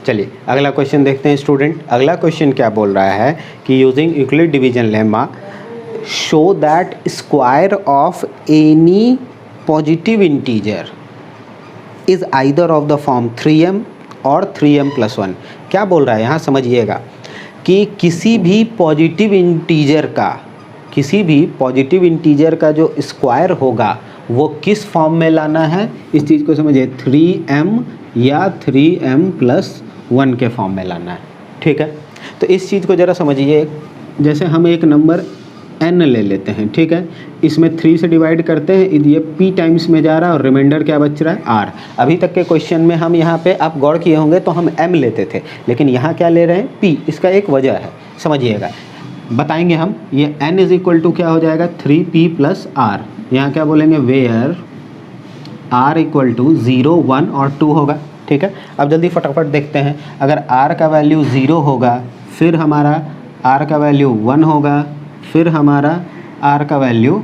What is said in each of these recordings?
चलिए अगला क्वेश्चन देखते हैं स्टूडेंट। अगला क्वेश्चन क्या बोल रहा है कि using Euclid division lemma show that square of any positive integer is either of the form 3m और 3m + 1। क्या बोल रहा है यहाँ समझिएगा कि किसी भी पॉजिटिव इंटीजर का जो स्क्वायर होगा वो किस फॉर्म में लाना है, इस चीज़ को समझिए, 3m या 3m + 1 के फॉर्म में लाना है। ठीक है, तो इस चीज़ को ज़रा समझिए। जैसे हम एक नंबर n ले लेते हैं, ठीक है, इसमें 3 से डिवाइड करते हैं, ये p टाइम्स में जा रहा है और रिमाइंडर क्या बच रहा है r। अभी तक के क्वेश्चन में हम यहाँ पे आप गौर किए होंगे तो हम m लेते थे, लेकिन यहाँ क्या ले रहे हैं p। इसका एक वजह है, समझिएगा, बताएंगे हम। ये n = क्या हो जाएगा 3p + r। यहाँ क्या बोलेंगे वेयर r = 0, 1 और 2 होगा। ठीक है, अब जल्दी फटाफट देखते हैं। अगर r का वैल्यू 0 होगा, फिर हमारा r का वैल्यू 1 होगा, फिर हमारा r का वैल्यू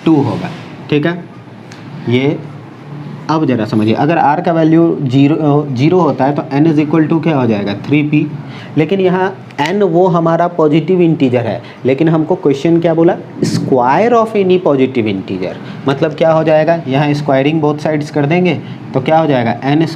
2 होगा। ठीक है, ये अब ज़रा समझिए, अगर r का वैल्यू 0 होता है तो n = क्या हो जाएगा 3p। लेकिन यहाँ n वो हमारा पॉजिटिव इंटीजर है, लेकिन हमको क्वेश्चन क्या बोला, square of any positive integer. मतलब क्या हो जाएगा, यहाँ स्क्वायरिंग बोथ साइड्स कर देंगे तो क्या हो जाएगा n² =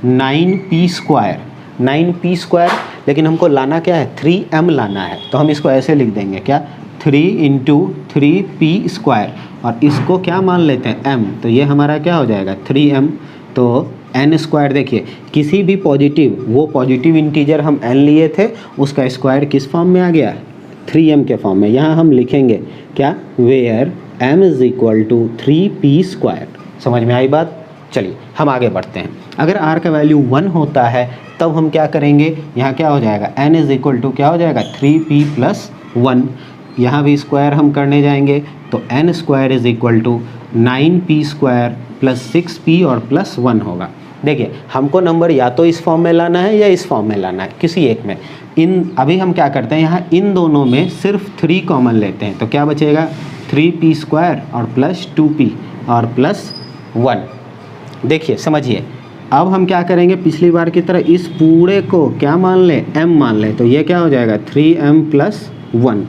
9p²। 9p², लेकिन हमको लाना क्या है 3m लाना है, तो हम इसको ऐसे लिख देंगे क्या 3 × 3p², और इसको क्या मान लेते हैं m, तो ये हमारा क्या हो जाएगा 3m। तो n², देखिए किसी भी वो पॉजिटिव इंटीजर हम n लिए थे उसका स्क्वायर किस फॉर्म में आ गया 3m के फॉर्म में। यहाँ हम लिखेंगे क्या वेयर m = 3p²। समझ में आई बात। चलिए हम आगे बढ़ते हैं। अगर r का वैल्यू 1 होता है तब हम क्या करेंगे, यहाँ क्या हो जाएगा n = क्या हो जाएगा 3p + 1। यहाँ भी स्क्वायर हम करने जाएंगे तो n² = 9p² + 6p और +1 होगा। देखिए हमको नंबर या तो इस फॉर्म में लाना है या इस फॉर्म में लाना है, किसी एक में। अभी हम क्या करते हैं, यहाँ इन दोनों में सिर्फ 3 कॉमन लेते हैं, तो क्या बचेगा 3p² और +2p और +1। देखिए समझिए, अब हम क्या करेंगे, पिछली बार की तरह इस पूरे को क्या मान लें m मान लें, तो ये क्या हो जाएगा 3m + 1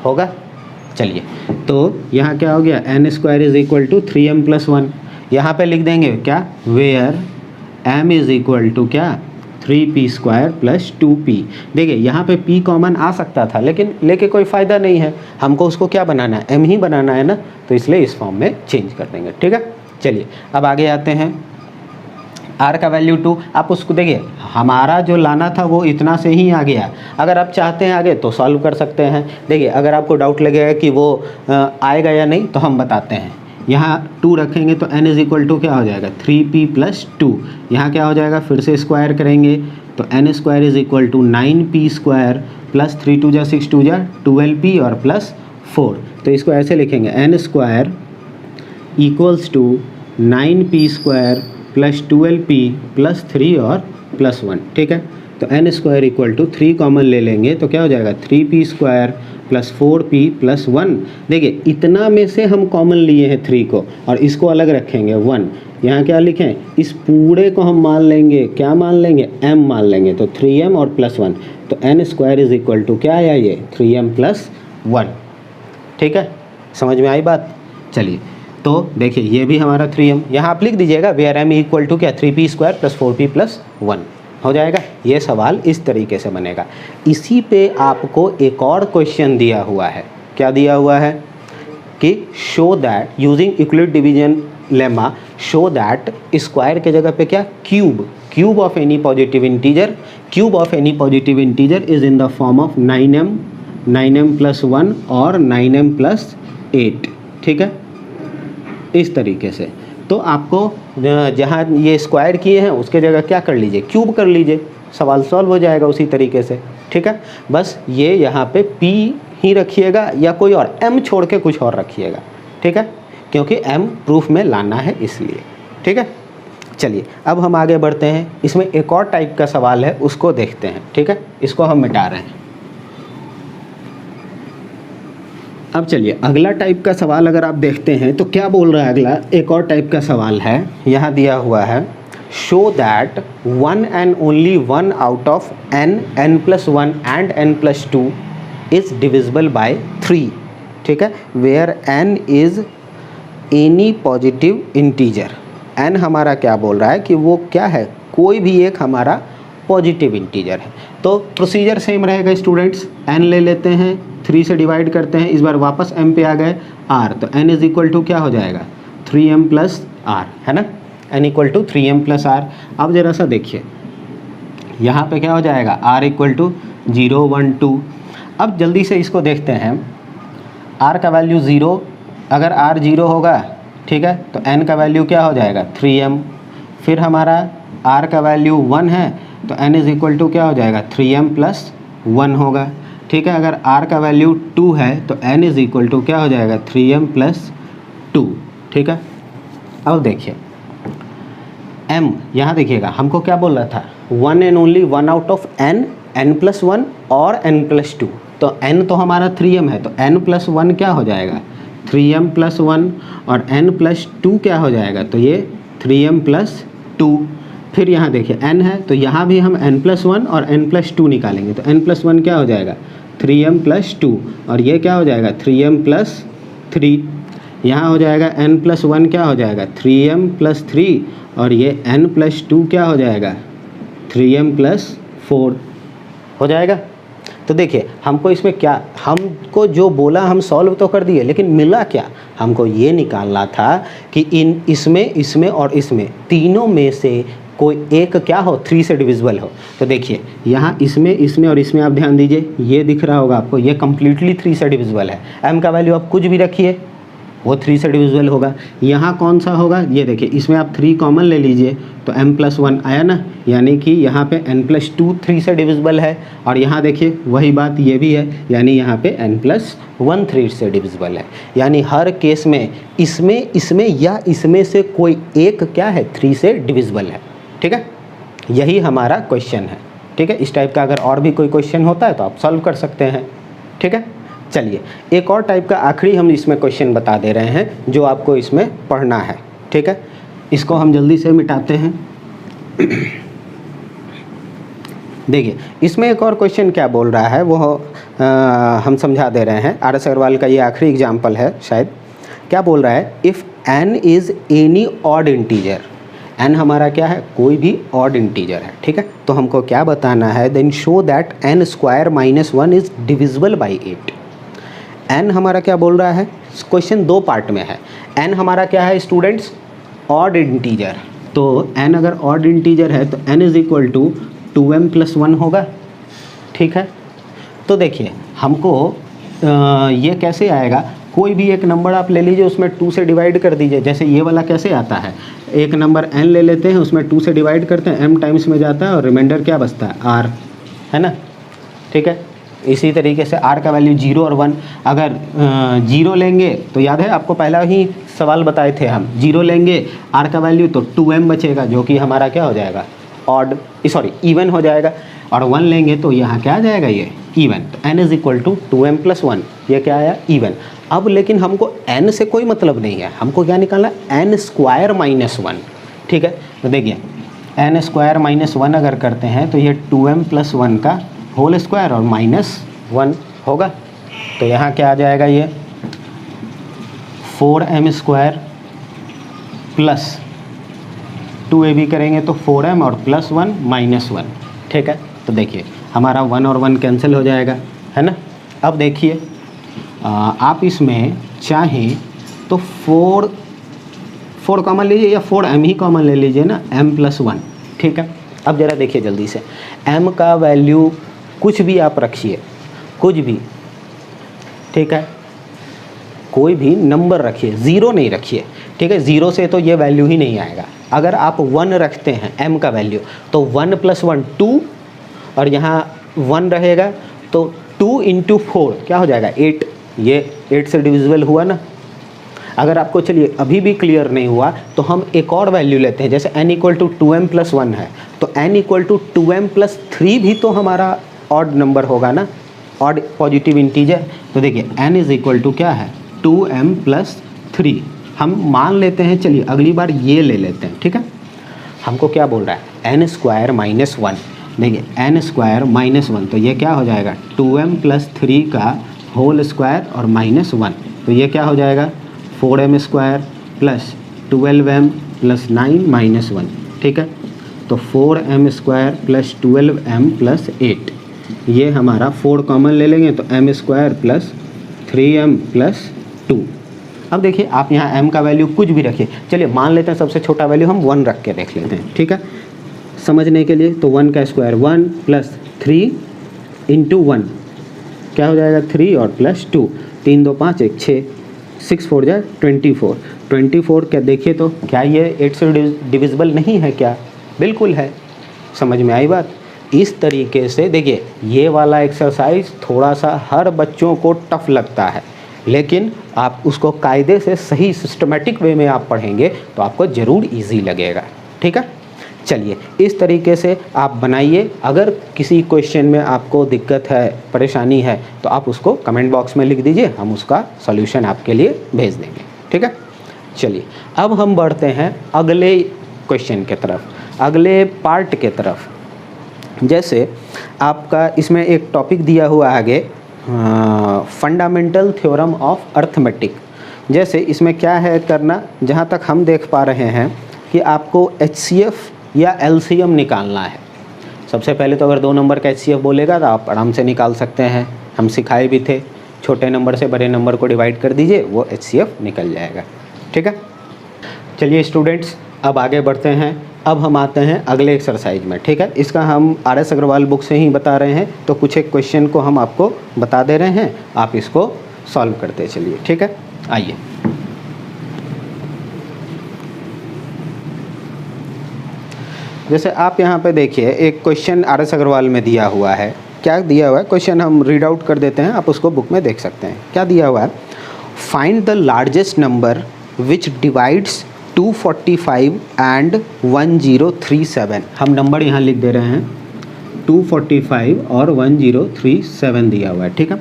होगा। चलिए तो यहाँ क्या हो गया n² = 3m + 1। यहाँ पे लिख देंगे क्या वेयर m = क्या 3p² + 2p। देखिए यहाँ पे p कॉमन आ सकता था, लेकिन लेके कोई फ़ायदा नहीं है, हमको उसको क्या बनाना है m ही बनाना है ना, तो इसलिए इस फॉर्म में चेंज कर देंगे। ठीक है, चलिए अब आगे आते हैं। r का वैल्यू 2, आप उसको देखिए, हमारा जो लाना था वो इतना से ही आ गया। अगर आप चाहते हैं आगे तो सॉल्व कर सकते हैं। देखिए अगर आपको डाउट लगेगा कि वो आएगा या नहीं तो हम बताते हैं। यहाँ 2 रखेंगे तो n = क्या हो जाएगा 3p + 2। यहाँ क्या हो जाएगा, फिर से स्क्वायर करेंगे तो n² = 9p² + 3 × 2 = 6 × 2 = 12p और +4। तो इसको ऐसे लिखेंगे n² = 9p² + 12p + 3 और +1। ठीक है, तो n² = 3 कॉमन ले लेंगे तो क्या हो जाएगा 3p² + 4p + 1। देखिए इतना में से हम कॉमन लिए हैं 3 को और इसको अलग रखेंगे 1। यहाँ क्या लिखें, इस पूरे को हम मान लेंगे, क्या मान लेंगे m मान लेंगे, तो 3m और +1, तो n² = क्या आया ये 3m + 1। ठीक है, समझ में आई बात। चलिए तो देखिए ये भी हमारा 3m, यहाँ आप लिख दीजिएगा वेयर m = क्या 3p² + 4p + 1 हो जाएगा। ये सवाल इस तरीके से बनेगा। इसी पे आपको एक और क्वेश्चन दिया हुआ है। क्या दिया हुआ है कि show that using Euclid division lemma show that square के जगह पे क्या cube of any positive integer is in the form of 9m + 1 और 9m + 8। ठीक है, इस तरीके से। तो आपको जहाँ ये स्क्वायर किए हैं उसके जगह क्या कर लीजिए, क्यूब कर लीजिए, सवाल सॉल्व हो जाएगा उसी तरीके से। ठीक है, बस ये यहाँ पे p ही रखिएगा या कोई और m छोड़ के कुछ और रखिएगा। ठीक है, क्योंकि m प्रूफ में लाना है इसलिए। ठीक है, चलिए अब हम आगे बढ़ते हैं। इसमें एक और टाइप का सवाल है, उसको देखते हैं। ठीक है, इसको हम मिटा रहे हैं। अब चलिए अगला टाइप का सवाल अगर आप देखते हैं तो क्या बोल रहा है अगला, एक और टाइप का सवाल है, यहाँ दिया हुआ है show that one and only one out of n, n+1 and n+2 is divisible by 3, ठीक है, where n is any positive integer. n हमारा क्या बोल रहा है कि वो क्या है, कोई भी एक हमारा पॉजिटिव इंटीजर है। तो प्रोसीजर सेम रहेगा स्टूडेंट्स, n ले लेते हैं, 3 से डिवाइड करते हैं, इस बार वापस m पे आ गए r, तो n इज इक्वल टू क्या हो जाएगा 3m प्लस r, है ना, n equal to 3m plus r। अब जरा सा देखिए यहाँ पे क्या हो जाएगा r इक्वल टू 0 1 2। अब जल्दी से इसको देखते हैं, r का वैल्यू 0, अगर r 0 होगा, ठीक है, तो n का वैल्यू क्या हो जाएगा 3m, फिर हमारा r का वैल्यू 1 है तो n इज़ इक्वल टू क्या हो जाएगा 3m प्लस 1 होगा, ठीक है, अगर r का वैल्यू 2 है तो n इज़ इक्वल टू क्या हो जाएगा 3m प्लस 2, ठीक है। अब देखिए m, यहाँ देखिएगा हमको क्या बोल रहा था, one and only one out of n, n+1 और n+2, तो n तो हमारा 3m है, तो n+1 क्या हो जाएगा 3m प्लस 1 और n+2 क्या हो जाएगा, तो ये 3m प्लस 2। फिर यहाँ देखिए n है तो यहाँ भी हम n+1 और n+2 निकालेंगे, तो n+1 क्या हो जाएगा 3m प्लस 2 और ये क्या हो जाएगा 3m प्लस 3। यहाँ हो जाएगा n+1 क्या हो जाएगा 3m प्लस 3 और ये n+2 क्या हो जाएगा 3m प्लस 4 हो जाएगा। तो देखिए हमको इसमें क्या, हमको जो बोला हम सॉल्व तो कर दिए, लेकिन मिला क्या, हमको ये निकालना था कि इसमें और इसमें तीनों में से कोई एक क्या हो 3 से डिविजिबल हो। तो देखिए यहाँ इसमें और इसमें आप ध्यान दीजिए, ये दिख रहा होगा आपको, ये कम्प्लीटली 3 से डिविजिबल है। m का वैल्यू आप कुछ भी रखिए वो 3 से डिविजिबल होगा। यहाँ कौन सा होगा, ये देखिए इसमें आप 3 कॉमन ले लीजिए तो m+1 आया ना, यानी कि यहाँ पे n+2 3 से डिविजिबल है, और यहाँ देखिए वही बात ये भी है, यानी यहाँ पे n+1 3 से डिविजिबल है। यानी हर केस में इसमें या इसमें से कोई एक क्या है 3 से डिविजिबल है, ठीक है, यही हमारा क्वेश्चन है, ठीक है। इस टाइप का अगर और भी कोई क्वेश्चन होता है तो आप सॉल्व कर सकते हैं, ठीक है। चलिए एक और टाइप का आखिरी हम इसमें क्वेश्चन बता दे रहे हैं जो आपको इसमें पढ़ना है, ठीक है। इसको हम जल्दी से मिटाते हैं। देखिए इसमें एक और क्वेश्चन क्या बोल रहा है वो हम समझा दे रहे हैं। आर एस अग्रवाल का ये आखिरी एग्जाम्पल है शायद। क्या बोल रहा है, if n is any odd integer, n हमारा क्या है कोई भी ऑड इंटीजर है, ठीक है। तो हमको क्या बताना है, then show that n² - 1 is divisible by 8। n हमारा क्या बोल रहा है, क्वेश्चन 2 पार्ट में है। n हमारा क्या है स्टूडेंट्स, ऑड इंटीजर, तो n अगर ऑड इंटीजर है तो n is equal to 2m plus 1 होगा, ठीक है। तो देखिए हमको ये कैसे आएगा, कोई भी एक नंबर आप ले लीजिए उसमें 2 से डिवाइड कर दीजिए। जैसे ये वाला कैसे आता है, एक नंबर n ले लेते हैं उसमें 2 से डिवाइड करते हैं, m टाइम्स में जाता है और रिमाइंडर क्या बचता है r, है ना, ठीक है। इसी तरीके से r का वैल्यू 0 और 1, अगर 0 लेंगे तो याद है आपको पहला ही सवाल बताए थे हम, 0 लेंगे r का वैल्यू तो 2m बचेगा जो कि हमारा क्या हो जाएगा ऑड, सॉरी इवन हो जाएगा, और 1 लेंगे तो यहाँ क्या आ जाएगा ये इवन। तो n is equal to 2m plus 1, ये क्या आया इवन। अब लेकिन हमको n से कोई मतलब नहीं है, हमको क्या निकालना n² - 1, ठीक है। तो देखिए n² - 1 अगर करते हैं तो ये 2m प्लस 1 का होल स्क्वायर और -1 होगा। तो यहाँ क्या आ जाएगा, ये 4m² प्लस 2ab करेंगे तो 4m और प्लस 1 -1, ठीक है। तो देखिए हमारा 1 और 1 कैंसिल हो जाएगा, है ना। अब देखिए आप इसमें चाहें तो 4 कॉमन लीजिए या 4m ही कॉमन ले लीजिए ना, m प्लस 1, ठीक है। अब ज़रा देखिए जल्दी से, m का वैल्यू कुछ भी आप रखिए, कुछ भी, ठीक है, कोई भी नंबर रखिए, 0 नहीं रखिए, ठीक है। 0 से तो ये वैल्यू ही नहीं आएगा। अगर आप 1 रखते हैं m का वैल्यू तो 1 + 1 2, और यहाँ 1 रहेगा तो 2 × 4 क्या हो जाएगा 8, ये 8 से डिविजिबल हुआ ना। अगर आपको चलिए अभी भी क्लियर नहीं हुआ तो हम एक और वैल्यू लेते हैं, जैसे n = 2m + 1 है तो n = 2m + 3 भी तो हमारा ऑड नंबर होगा ना, ऑड पॉजिटिव इंटीजर। तो देखिए n इज़ इक्वल टू क्या है 2m + 3, हम मान लेते हैं, चलिए अगली बार ये ले लेते हैं, ठीक है। हमको क्या बोल रहा है, एन स्क्वायर माइनस वन। देखिए एन स्क्वायर माइनस वन, तो ये क्या हो जाएगा 2m प्लस 3 का होल स्क्वायर और माइनस वन, तो ये क्या हो जाएगा 4m square plus 12m plus 9 minus one. ठीक है, तो 4m square plus 12m plus 8, ये हमारा 4 कॉमन ले लेंगे तो m square plus 3m plus 2। अब देखिए आप यहाँ m का वैल्यू कुछ भी रखिए, चलिए मान लेते हैं सबसे छोटा वैल्यू हम 1 रख के देख लेते हैं। ठीक है, समझने के लिए, तो 1 का स्क्वायर 1 प्लस 3 इंटू 1 क्या हो जाएगा 3 और प्लस 2, 3 2 5 1 6, 6 4 जाए 24, 24 क्या देखिए तो क्या ये 8 से डिविजिबल नहीं है क्या, बिल्कुल है। समझ में आई बात। इस तरीके से देखिए ये वाला एक्सरसाइज थोड़ा सा हर बच्चों को टफ लगता है, लेकिन आप उसको कायदे से सही सिस्टमेटिक वे में आप पढ़ेंगे तो आपको ज़रूर इजी लगेगा। ठीक है, चलिए इस तरीके से आप बनाइए। अगर किसी क्वेश्चन में आपको दिक्कत है, परेशानी है, तो आप उसको कमेंट बॉक्स में लिख दीजिए, हम उसका सॉल्यूशन आपके लिए भेज देंगे। ठीक है, चलिए अब हम बढ़ते हैं अगले क्वेश्चन के तरफ, अगले पार्ट के तरफ। जैसे आपका इसमें एक टॉपिक दिया हुआ आगे, फंडामेंटल थ्योरम ऑफ अर्थमेटिक। जैसे इसमें क्या है करना, जहाँ तक हम देख पा रहे हैं कि आपको HCF या LCM निकालना है। सबसे पहले तो अगर 2 नंबर का HCF बोलेगा तो आप आराम से निकाल सकते हैं, हम सिखाए भी थे, छोटे नंबर से बड़े नंबर को डिवाइड कर दीजिए, वो HCF निकल जाएगा। ठीक है, चलिए स्टूडेंट्स अब आगे बढ़ते हैं। अब हम आते हैं अगले एक्सरसाइज में। ठीक है, इसका हम RS अग्रवाल बुक से ही बता रहे हैं, तो कुछ एक क्वेश्चन को हम आपको बता दे रहे हैं, आप इसको सॉल्व करते चलिए। ठीक है, आइए जैसे आप यहाँ पे देखिए एक क्वेश्चन RS अग्रवाल में दिया हुआ है। क्या दिया हुआ है क्वेश्चन, हम रीड आउट कर देते हैं, आप उसको बुक में देख सकते हैं। क्या दिया हुआ है, find the largest number which divides 245 and 1037। हम नंबर यहाँ लिख दे रहे हैं 245 और 1037 दिया हुआ है। ठीक है,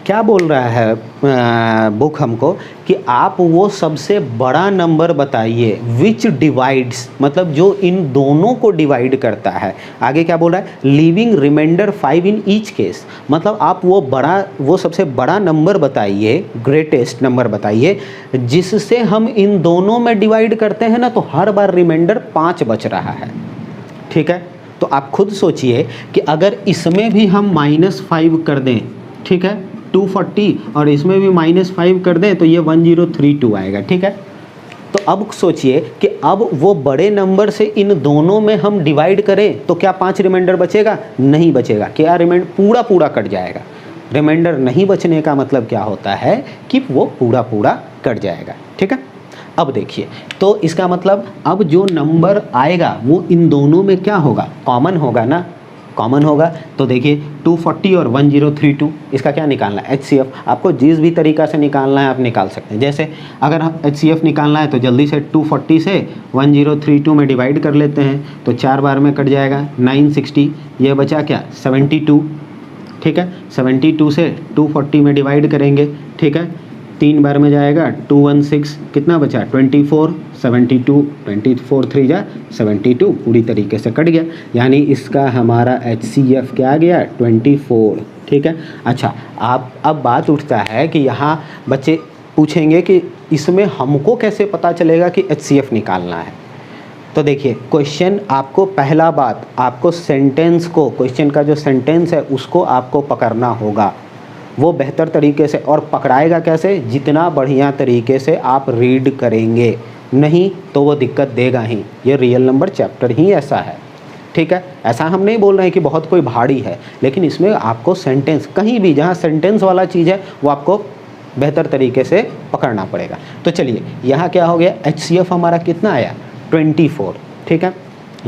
क्या बोल रहा है बुक हमको कि आप वो सबसे बड़ा नंबर बताइए विच डिवाइड्स, मतलब जो इन दोनों को डिवाइड करता है। आगे क्या बोल रहा है, leaving remainder 5 in each case, मतलब आप वो सबसे बड़ा नंबर बताइए, ग्रेटेस्ट नंबर बताइए जिससे हम इन दोनों में डिवाइड करते हैं ना, तो हर बार रिमाइंडर 5 बच रहा है। ठीक है, तो आप खुद सोचिए कि अगर इसमें भी हम -5 कर दें, ठीक है 240, और इसमें भी -5 कर दें तो ये 1032 आएगा। ठीक है, तो अब सोचिए कि अब वो बड़े नंबर से इन दोनों में हम डिवाइड करें तो क्या 5 रिमाइंडर बचेगा, नहीं बचेगा। क्या रिमाइंडर पूरा कट जाएगा। रिमाइंडर नहीं बचने का मतलब क्या होता है कि वो पूरा कट जाएगा। ठीक है, अब देखिए तो इसका मतलब अब जो नंबर आएगा वो इन दोनों में क्या होगा, कॉमन होगा ना, कॉमन होगा। तो देखिए 240 और 1032, इसका क्या निकालना है, HCF। आपको जिस भी तरीका से निकालना है आप निकाल सकते हैं। जैसे अगर हम HCF निकालना है तो जल्दी से 240 से 1032 में डिवाइड कर लेते हैं, तो 4 बार में कट जाएगा 960, ये बचा क्या 72। ठीक है, 72 से 240 में डिवाइड करेंगे। ठीक है, 3 बार में जाएगा 216, कितना बचा 24, 72, 24 3 जा 72, पूरी तरीके से कट गया, यानी इसका हमारा HCF क्या आ गया 24। ठीक है, अच्छा आप अब बात उठता है कि यहाँ बच्चे पूछेंगे कि इसमें हमको कैसे पता चलेगा कि HCF निकालना है। तो देखिए क्वेश्चन आपको, पहला बात आपको सेंटेंस को, क्वेश्चन का जो सेंटेंस है उसको आपको पकड़ना होगा, वो बेहतर तरीके से। और पकड़ाएगा कैसे, जितना बढ़िया तरीके से आप रीड करेंगे, नहीं तो वो दिक्कत देगा ही। ये रियल नंबर चैप्टर ही ऐसा है। ठीक है, ऐसा हम नहीं बोल रहे हैं कि बहुत कोई भारी है, लेकिन इसमें आपको सेंटेंस, कहीं भी जहाँ सेंटेंस वाला चीज़ है वो आपको बेहतर तरीके से पकड़ना पड़ेगा। तो चलिए यहाँ क्या हो गया, HCF हमारा कितना आया 24। ठीक है,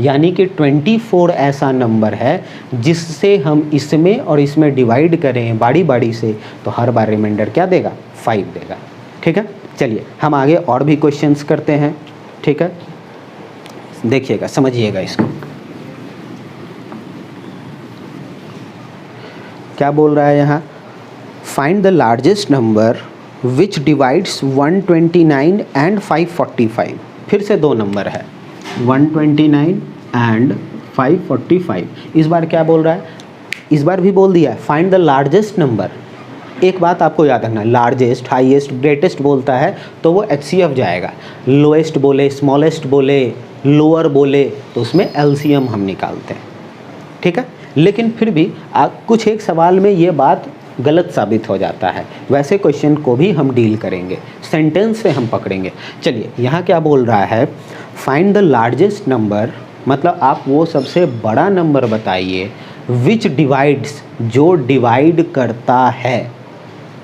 यानी कि 24 ऐसा नंबर है जिससे हम इसमें और इसमें डिवाइड करें बारी से, तो हर बार रिमाइंडर क्या देगा 5 देगा। ठीक है, चलिए हम आगे और भी क्वेश्चंस करते हैं। ठीक है, देखिएगा, समझिएगा इसको क्या बोल रहा है यहाँ, find the largest number which divides 129 and 545। फिर से 2 नंबर है, 129 एंड 545। इस बार क्या बोल रहा है, इस बार भी बोल दिया है फाइंड द लार्जेस्ट नंबर। एक बात आपको याद रखना, लार्जेस्ट, हाईएस्ट, ग्रेटेस्ट बोलता है तो वो HCF जाएगा, लोएस्ट बोले, स्मॉलेस्ट बोले, लोअर बोले तो उसमें LCM हम निकालते हैं, ठीक है। लेकिन फिर भी कुछ एक सवाल में ये बात गलत साबित हो जाता है, वैसे क्वेश्चन को भी हम डील करेंगे, सेंटेंस से हम पकड़ेंगे। चलिए यहाँ क्या बोल रहा है, फाइंड द लार्जेस्ट नंबर, मतलब आप वो सबसे बड़ा नंबर बताइए विच डिवाइड्स, जो डिवाइड करता है,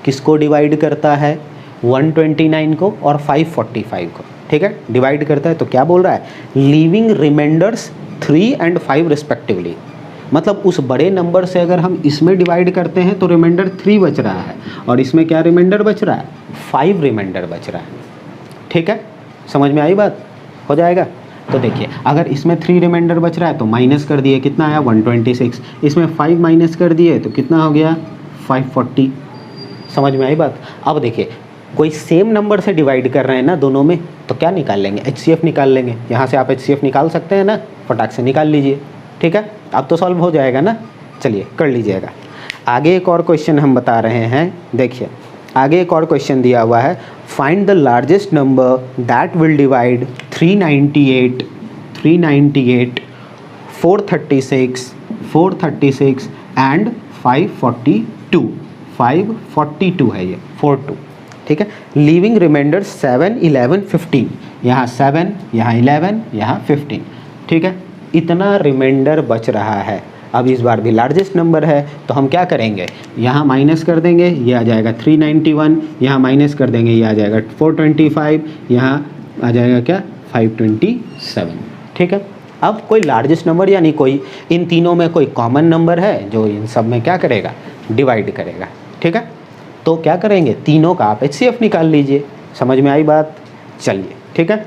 किसको डिवाइड करता है, 129 को और 545 को, ठीक है, डिवाइड करता है। तो क्या बोल रहा है, लीविंग रिमाइंडर्स 3 एंड 5 रिस्पेक्टिवली, मतलब उस बड़े नंबर से अगर हम इसमें डिवाइड करते हैं तो रिमाइंडर 3 बच रहा है और इसमें क्या रिमाइंडर बच रहा है, 5 रिमाइंडर बच रहा है, ठीक है। समझ में आई बात, हो जाएगा। तो देखिए अगर इसमें 3 रिमाइंडर बच रहा है तो माइनस कर दिए, कितना आया 126, इसमें 5 माइनस कर दिए तो कितना हो गया 540। समझ में आई बात। अब देखिए कोई सेम नंबर से डिवाइड कर रहे हैं ना दोनों में, तो क्या निकाल लेंगे, HCF निकाल लेंगे। यहाँ से आप HCF निकाल सकते हैं ना, फटाक से निकाल लीजिए, ठीक है। अब तो सॉल्व हो जाएगा ना, चलिए कर लीजिएगा। आगे एक और क्वेश्चन हम बता रहे हैं, देखिए आगे एक और क्वेश्चन दिया हुआ है, find the largest number that will divide 398, 436 and 542, 542 है ये 42, ठीक है। लीविंग रिमाइंडर 7, 11, 15, यहाँ 7, यहाँ 11, यहाँ 15, ठीक है। इतना रिमाइंडर बच रहा है। अब इस बार भी लार्जेस्ट नंबर है तो हम क्या करेंगे, यहाँ माइनस कर देंगे, ये आ जाएगा 391, यहाँ माइनस कर देंगे, ये आ जाएगा 425, यहाँ आ जाएगा क्या 527, ठीक है। अब कोई लार्जेस्ट नंबर यानी कोई इन तीनों में कोई कॉमन नंबर है जो इन सब में क्या करेगा, डिवाइड करेगा, ठीक है। तो क्या करेंगे, तीनों का आप HCF निकाल लीजिए। समझ में आई बात, चलिए ठीक है।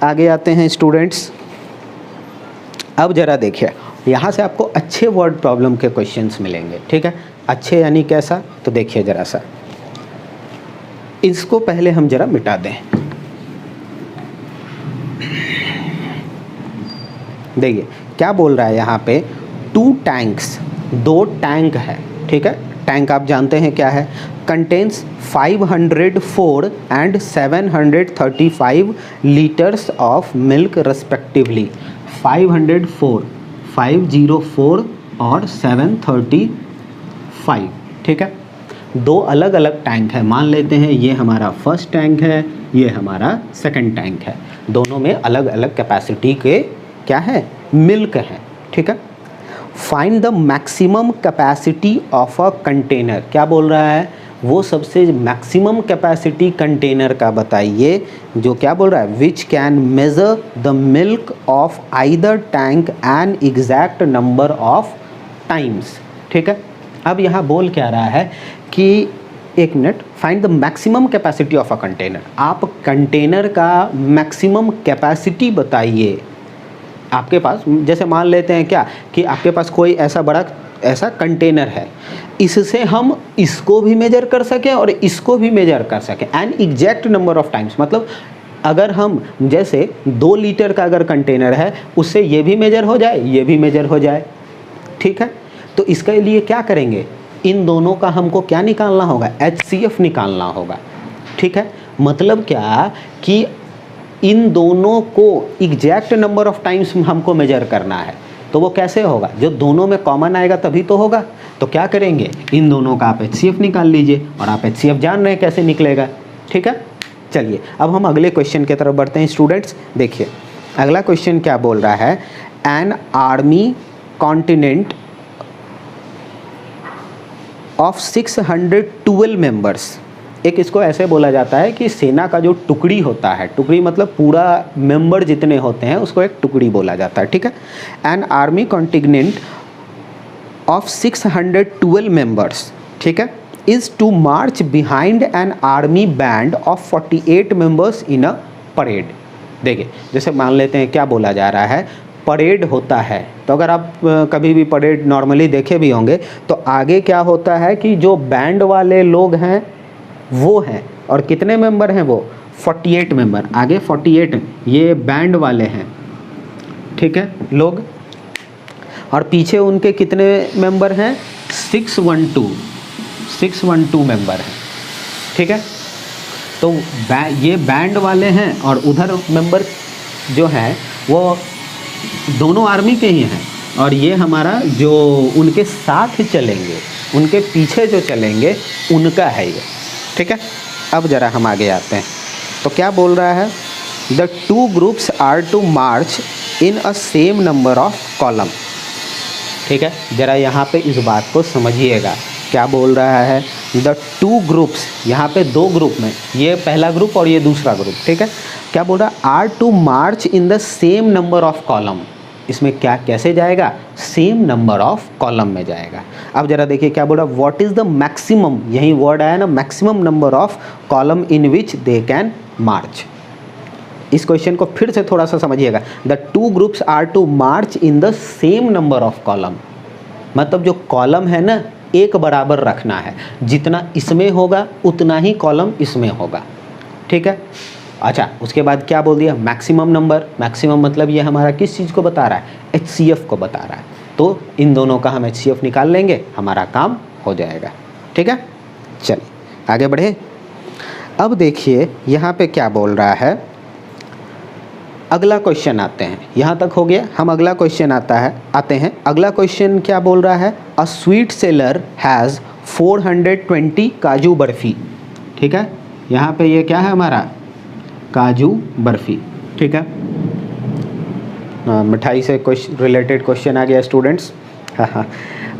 आगे आते हैं स्टूडेंट्स। अब ज़रा देखिए यहाँ से आपको अच्छे वर्ड प्रॉब्लम के क्वेश्चंस मिलेंगे, ठीक है। अच्छे यानी कैसा, तो देखिए ज़रा सा, इसको पहले हम ज़रा मिटा दें। देखिए क्या बोल रहा है यहाँ पे, 2 टैंक्स, 2 टैंक है, ठीक है। टैंक आप जानते हैं क्या है, contains 504 and 735 litres of milk respectively. 504 और 735, ठीक है। 2 अलग अलग टैंक है, मान लेते हैं ये हमारा फर्स्ट टैंक है, ये हमारा सेकंड टैंक है, दोनों में अलग अलग कैपेसिटी के क्या है, मिल्क है, ठीक है। Find the maximum capacity of a container, क्या बोल रहा है, वो सबसे मैक्सिमम कैपेसिटी कंटेनर का बताइए, जो क्या बोल रहा है, which can measure the milk of either tank an exact number of times, ठीक है। अब यहाँ बोल क्या रहा है कि एक minute, find the maximum capacity of a container, आप कंटेनर का मैक्सिमम कैपेसिटी बताइए। आपके पास जैसे मान लेते हैं क्या कि आपके पास कोई ऐसा बड़ा ऐसा कंटेनर है, इससे हम इसको भी मेजर कर सकें और इसको भी मेजर कर सकें an exact number of times. मतलब अगर हम जैसे 2 लीटर का अगर कंटेनर है, उससे ये भी मेजर हो जाए, ये भी मेजर हो जाए, ठीक है। तो इसके लिए क्या करेंगे, इन दोनों का हमको क्या निकालना होगा, HCF निकालना होगा, ठीक है। मतलब क्या कि इन दोनों को एग्जैक्ट नंबर ऑफ टाइम्स हमको मेजर करना है, तो वो कैसे होगा, जो दोनों में कॉमन आएगा तभी तो होगा। तो क्या करेंगे, इन दोनों का आप HCF निकाल लीजिए, और आप HCF जान रहे हैं कैसे निकलेगा, ठीक है। चलिए अब हम अगले क्वेश्चन की तरफ बढ़ते हैं स्टूडेंट्स। देखिए अगला क्वेश्चन क्या बोल रहा है, an army continent of 612 members. एक इसको ऐसे बोला जाता है कि सेना का जो टुकड़ी होता है, टुकड़ी मतलब पूरा मेंबर जितने होते हैं उसको एक टुकड़ी बोला जाता है, ठीक है। An army continent of 612 members, ठीक है, is to march behind an army band of 48 members in a parade. देखिए जैसे मान लेते हैं क्या बोला जा रहा है, परेड होता है, तो अगर आप कभी भी परेड नॉर्मली देखे भी होंगे तो आगे क्या होता है कि जो बैंड वाले लोग हैं वो हैं, और कितने मेंबर हैं वो 48 मेंबर, आगे 48 ये बैंड वाले हैं, ठीक है लोग, और पीछे उनके कितने मेंबर हैं, 612 मेंबर हैं, ठीक है। तो ये बैंड वाले हैं और उधर मेंबर जो है वो दोनों आर्मी के ही हैं, और ये हमारा जो उनके साथ चलेंगे, उनके पीछे जो चलेंगे उनका है ये, ठीक है। अब ज़रा हम आगे आते हैं, तो क्या बोल रहा है, the two groups are to march in a same number of column, ठीक है। ज़रा यहाँ पे इस बात को समझिएगा, क्या बोल रहा है, द टू ग्रुप्स, यहाँ पे दो ग्रुप में, ये पहला ग्रुप और ये दूसरा ग्रुप, ठीक है। क्या बोल रहा है, are to march in the same number of column, इसमें क्या कैसे जाएगा, सेम नंबर ऑफ कॉलम में जाएगा। अब जरा देखिए क्या बोल रहा है, व्हाट इज़ द मैक्सिमम, यही वर्ड आया ना, maximum number of column in which they can march. इस क्वेश्चन को फिर से थोड़ा सा समझिएगा, the two groups are to march in the same number of column, मतलब जो कॉलम है ना एक बराबर रखना है, जितना इसमें होगा उतना ही कॉलम इसमें होगा, ठीक है। अच्छा, उसके बाद क्या बोल दिया, मैक्सिमम नंबर, मैक्सिमम मतलब ये हमारा किस चीज़ को बता रहा है, HCF को बता रहा है, तो इन दोनों का हम HCF निकाल लेंगे, हमारा काम हो जाएगा, ठीक है। चलिए आगे बढ़े। अब देखिए यहाँ पे क्या बोल रहा है, अगला क्वेश्चन आते हैं, यहाँ तक हो गया, हम अगला क्वेश्चन आते हैं। अगला क्वेश्चन क्या बोल रहा है, अ स्वीट सेलर हैज़ 420 काजू बर्फ़ी, ठीक है। यहाँ पे ये क्या है हमारा, काजू बर्फ़ी, ठीक है। मिठाई से रिलेटेड क्वेश्चन आ गया स्टूडेंट्स। हाँ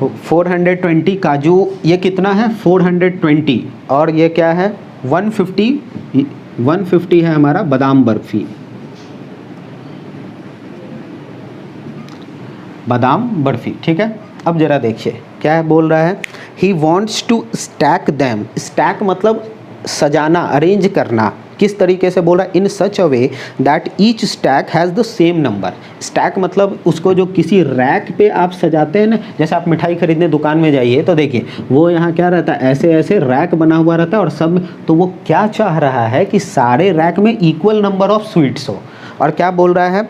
420 काजू, ये कितना है 420, और ये क्या है 150 है हमारा बादाम बर्फ़ी, बादाम बर्फ़ी, ठीक है। अब ज़रा देखिए क्या है बोल रहा है, he wants to stack them, stack मतलब सजाना, अरेंज करना, किस तरीके से बोल रहा है, in such a way that each stack has the same number. Stack मतलब उसको जो किसी रैक पे आप सजाते हैं ना, जैसे आप मिठाई खरीदने दुकान में जाइए तो देखिए वो यहाँ क्या रहता है, ऐसे ऐसे रैक बना हुआ रहता है, और सब में, तो वो क्या चाह रहा है कि सारे रैक में इक्वल नंबर ऑफ स्वीट्स हो, और क्या बोल रहा है,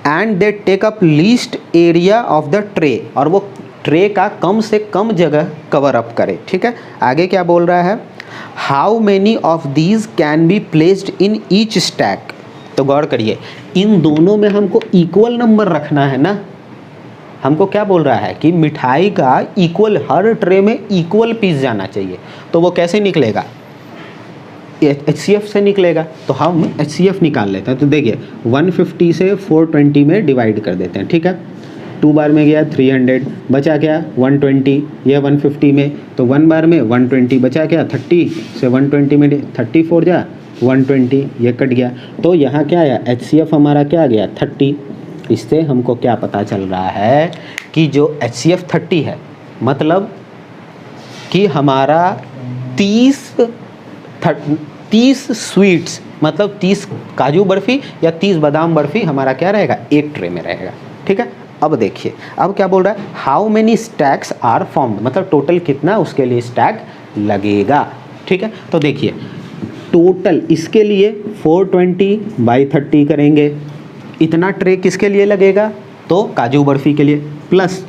and they take up least area of the tray, और वो ट्रे का कम से कम जगह कवर अप करे, ठीक है। आगे क्या बोल रहा है, how many of these can be placed in each stack, तो गौर करिए इन दोनों में हमको इक्वल नंबर रखना है ना, हमको क्या बोल रहा है कि मिठाई का इक्वल, हर ट्रे में इक्वल पीस जाना चाहिए, तो वो कैसे निकलेगा, HCF से निकलेगा, तो हम HCF निकाल लेते हैं। तो देखिए 150 से 420 में डिवाइड कर देते हैं, ठीक है। 2 बार में गया 300, बचा क्या 120, यह 150 में, तो 1 बार में 120 बचा क्या 30 से 120 में 34 जा 120, ये कट गया, तो यहाँ क्या आया, HCF हमारा क्या आ गया 30। इससे हमको क्या पता चल रहा है कि जो HCF 30 है, मतलब कि हमारा 30 स्वीट्स, मतलब 30 काजू बर्फ़ी या 30 बादाम बर्फ़ी हमारा क्या रहेगा, एक ट्रे में रहेगा, ठीक है। अब देखिए अब क्या बोल रहा है, how many stacks are formed, मतलब टोटल कितना उसके लिए स्टैक लगेगा, ठीक है। तो देखिए टोटल इसके लिए 420/30 करेंगे, इतना ट्रे किसके लिए लगेगा, तो काजू बर्फ़ी के लिए, प्लस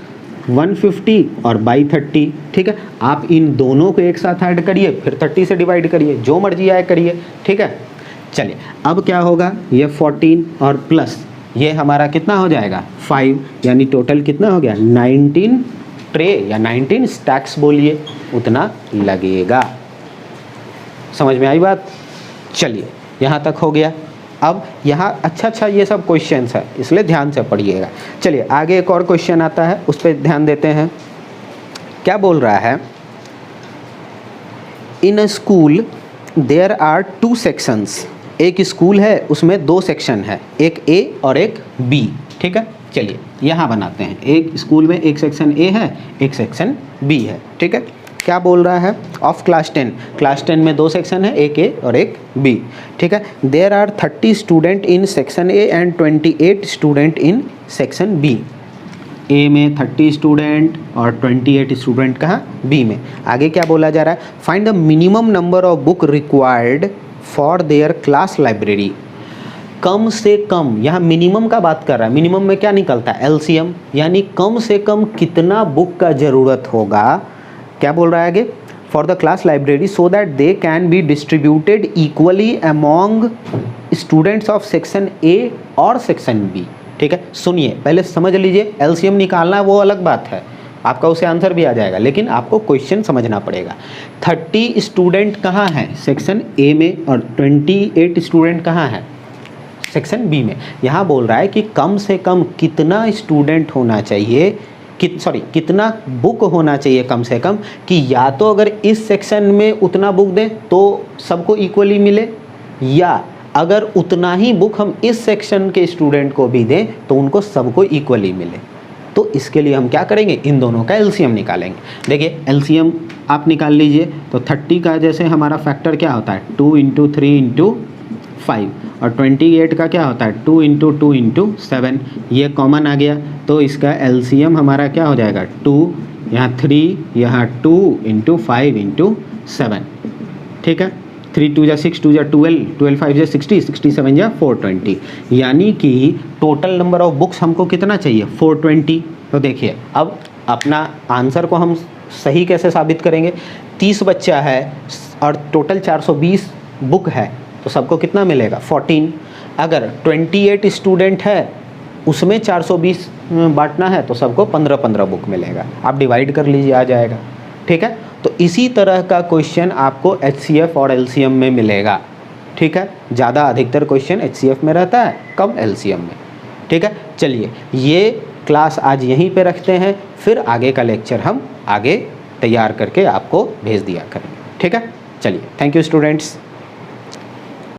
150 और 30, ठीक है। आप इन दोनों को एक साथ ऐड करिए, फिर 30 से डिवाइड करिए, जो मर्जी आए करिए, ठीक है। चलिए अब क्या होगा, ये 14 और प्लस ये हमारा कितना हो जाएगा 5, यानी टोटल कितना हो गया 19 ट्रे या 19 स्टैक्स बोलिए, उतना लगेगा। समझ में आई बात। चलिए यहाँ तक हो गया। अब यहाँ अच्छा ये सब क्वेश्चंस है, इसलिए ध्यान से पढ़िएगा। चलिए आगे एक और क्वेश्चन आता है, उस पर ध्यान देते हैं। क्या बोल रहा है, in a school there are 2 sections, एक स्कूल है उसमें 2 सेक्शन है, एक A और एक B, ठीक है। चलिए यहाँ बनाते हैं, एक स्कूल में एक सेक्शन A है, एक सेक्शन B है, ठीक है। क्या बोल रहा है, ऑफ क्लास 10, क्लास 10 में 2 सेक्शन है, एक A और एक B, ठीक है। There are 30 student in section A and 28 student in section B। A में 30 स्टूडेंट और 28 स्टूडेंट कहाँ, B में। आगे क्या बोला जा रहा है, find the minimum number of book required for their class library, कम से कम, यहाँ मिनिमम का बात कर रहा है, मिनिमम में क्या निकलता है, एलसीएम, यानी कम से कम कितना बुक का ज़रूरत होगा, क्या बोल रहा है आगे, for the class library so that they can be distributed equally among students of section A और सेक्शन बी। ठीक है, सुनिए पहले समझ लीजिए, एलसीएम निकालना है वो अलग बात है, आपका उसे आंसर भी आ जाएगा, लेकिन आपको क्वेश्चन समझना पड़ेगा। 30 स्टूडेंट कहाँ हैं, सेक्शन ए में, और 28 स्टूडेंट कहाँ हैं, सेक्शन बी में। यहाँ बोल रहा है कि कम से कम कितना स्टूडेंट होना चाहिए, कितना बुक होना चाहिए कम से कम, कि या तो अगर इस सेक्शन में उतना बुक दें तो सबको इक्वली मिले, या अगर उतना ही बुक हम इस सेक्शन के स्टूडेंट को भी दें तो उनको सबको इक्वली मिले। तो इसके लिए हम क्या करेंगे, इन दोनों का एलसीएम निकालेंगे। देखिए एलसीएम आप निकाल लीजिए, तो 30 का जैसे हमारा फैक्टर क्या होता है, 2 × 3 × 5, और 28 का क्या होता है, 2 × 2 × 7, ये कॉमन आ गया, तो इसका एलसीएम हमारा क्या हो जाएगा, 2, यहाँ 3, यहाँ 2 × 5 × 7। ठीक है, 3 2 6, 2 12, 12 5 60, 67 420, यानी कि टोटल नंबर ऑफ बुक्स हमको कितना चाहिए, 420। तो देखिए अब अपना आंसर को हम सही कैसे साबित करेंगे, 30 बच्चा है और टोटल 420 बुक है, तो सबको कितना मिलेगा, 14। अगर 28 स्टूडेंट है उसमें 420 बांटना है तो सबको 15-15 बुक मिलेगा, आप डिवाइड कर लीजिए, आ जाएगा। ठीक है, तो इसी तरह का क्वेश्चन आपको एचसीएफ और एलसीएम में मिलेगा। ठीक है, ज़्यादा अधिकतर क्वेश्चन एचसीएफ में रहता है, कम एलसीएम में। ठीक है, चलिए ये क्लास आज यहीं पे रखते हैं, फिर आगे का लेक्चर हम आगे तैयार करके आपको भेज दिया करेंगे। ठीक है, चलिए, थैंक यू स्टूडेंट्स।